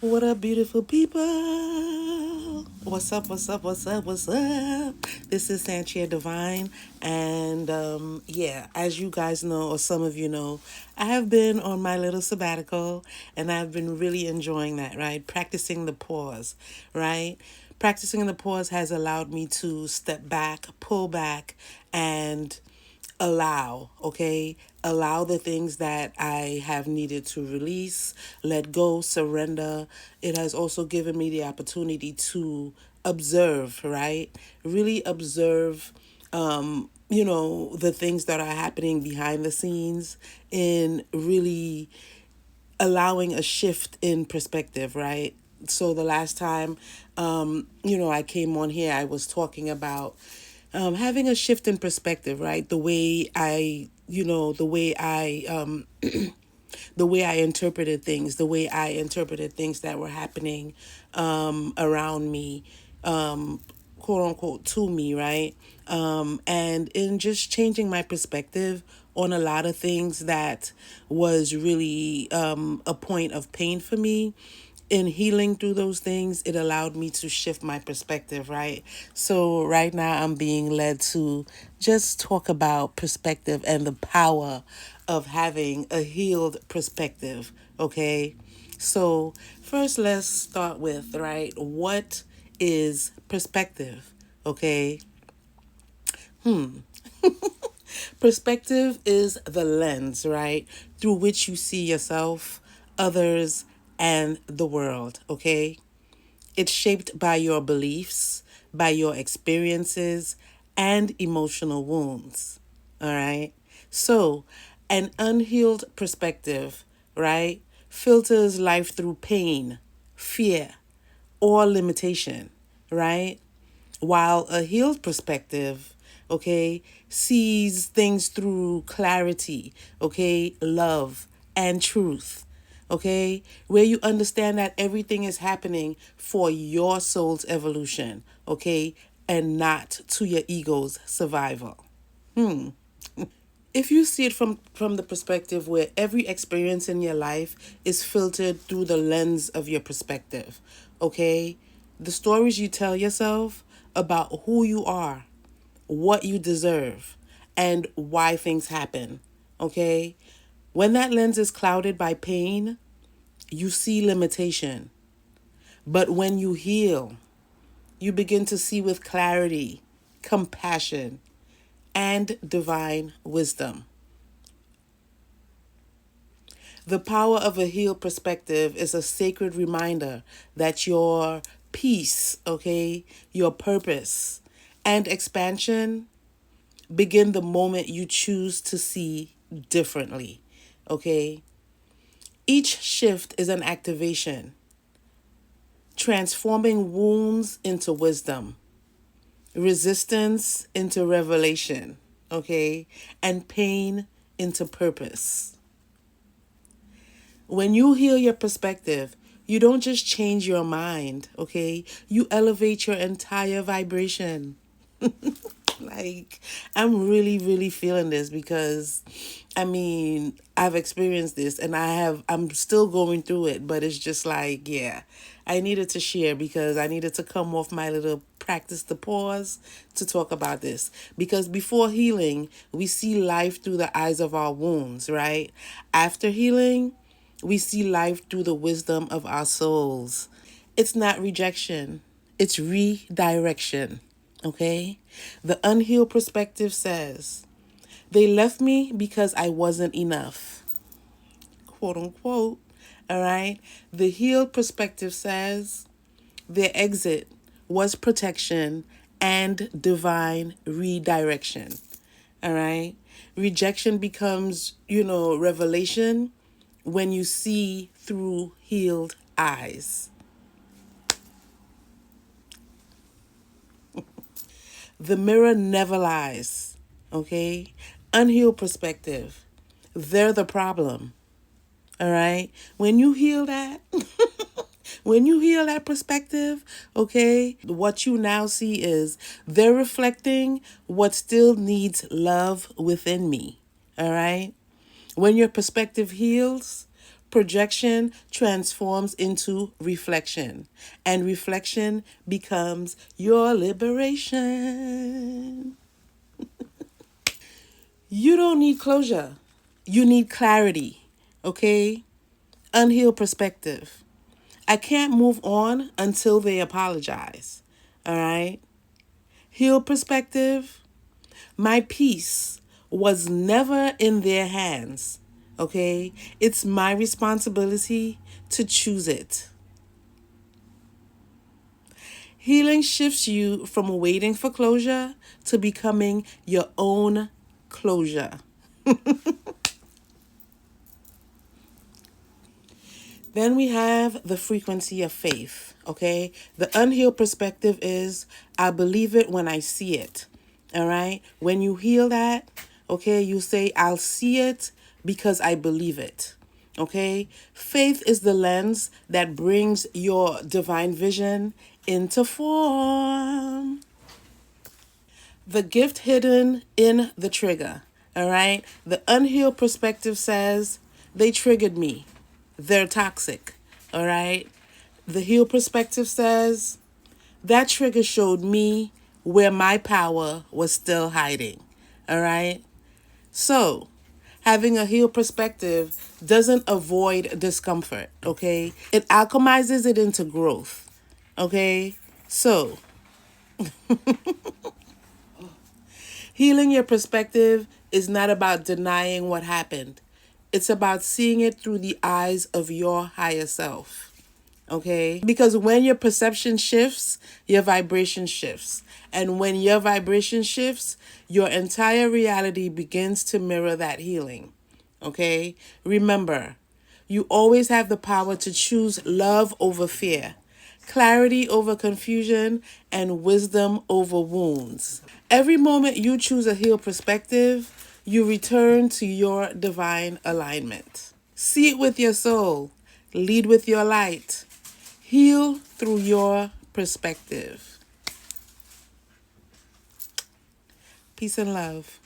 What up, beautiful people? What's up, what's up, what's up, what's up? This is Sanchia Divine. And yeah, as you guys know, or some of you know, I have been on my little sabbatical and I've been really enjoying that, right? Practicing the pause, right? Practicing the pause has allowed me to step back, pull back, and allow the things that I have needed to release, let go, surrender. It has also given me the opportunity to observe, right? Really observe the things that are happening behind the scenes, in really allowing a shift in perspective, right? So the last time, I came on here, I was talking about having a shift in perspective, right? The way I interpreted things, the way I interpreted things that were happening around me, quote unquote, to me, right? And in just changing my perspective on a lot of things that was really a point of pain for me. In healing through those things, it allowed me to shift my perspective, right? So right now I'm being led to just talk about perspective and the power of having a healed perspective, okay? So first let's start with, right, what is perspective, okay? Perspective is the lens, right, through which you see yourself, others, and the world, okay? It's shaped by your beliefs, by your experiences, and emotional wounds. All right. So, an unhealed perspective, right, filters life through pain, fear, or limitation, right? While a healed perspective, okay, sees things through clarity, okay, love, and truth, okay, where you understand that everything is happening for your soul's evolution, okay, and not to your ego's survival. If you see it from the perspective where every experience in your life is filtered through the lens of your perspective, okay, the stories you tell yourself about who you are, what you deserve, and why things happen, okay, when that lens is clouded by pain, you see limitation. But when you heal, you begin to see with clarity, compassion, and divine wisdom. The power of a healed perspective is a sacred reminder that your peace, okay, your purpose, and expansion begin the moment you choose to see differently, okay? Each shift is an activation, transforming wounds into wisdom, resistance into revelation, okay, and pain into purpose. When you heal your perspective, you don't just change your mind, okay? You elevate your entire vibration. Like, I'm really, really feeling this because, I mean, I've experienced this and I'm still going through it, but it's just like, yeah, I needed to share because I needed to come off my little practice the pause to talk about this. Because before healing, we see life through the eyes of our wounds, right? After healing, we see life through the wisdom of our souls. It's not rejection, it's redirection. Okay? The unhealed perspective says, they left me because I wasn't enough, quote unquote. All right? The healed perspective says, their exit was protection and divine redirection. All right? Rejection becomes, revelation when you see through healed eyes. The mirror never lies, okay? Unhealed perspective, they're the problem, all right? When you heal that, when you heal that perspective, okay, what you now see is they're reflecting what still needs love within me, all right? When your perspective heals, Projection transforms into reflection, and reflection becomes your liberation. You don't need closure. You need clarity, okay? Unhealed perspective. I can't move on until they apologize, all right? Healed perspective. My peace was never in their hands, okay? It's my responsibility to choose it. Healing shifts you from waiting for closure to becoming your own closure. Then we have the frequency of faith, okay? The unhealed perspective is I believe it when I see it, all right? When you heal that, okay, you say, I'll see it because I believe it, okay? Faith is the lens that brings your divine vision into form. The gift hidden in the trigger, all right? The unhealed perspective says, they triggered me. They're toxic, all right? The healed perspective says, that trigger showed me where my power was still hiding, all right? So, having a healed perspective doesn't avoid discomfort, okay? It alchemizes it into growth, okay? So, healing your perspective is not about denying what happened. It's about seeing it through the eyes of your higher self. Okay? Because when your perception shifts, your vibration shifts. And when your vibration shifts, your entire reality begins to mirror that healing. Okay? Remember, you always have the power to choose love over fear, clarity over confusion, and wisdom over wounds. Every moment you choose a healed perspective, you return to your divine alignment. See it with your soul. Lead with your light. Heal through your perspective. Peace and love.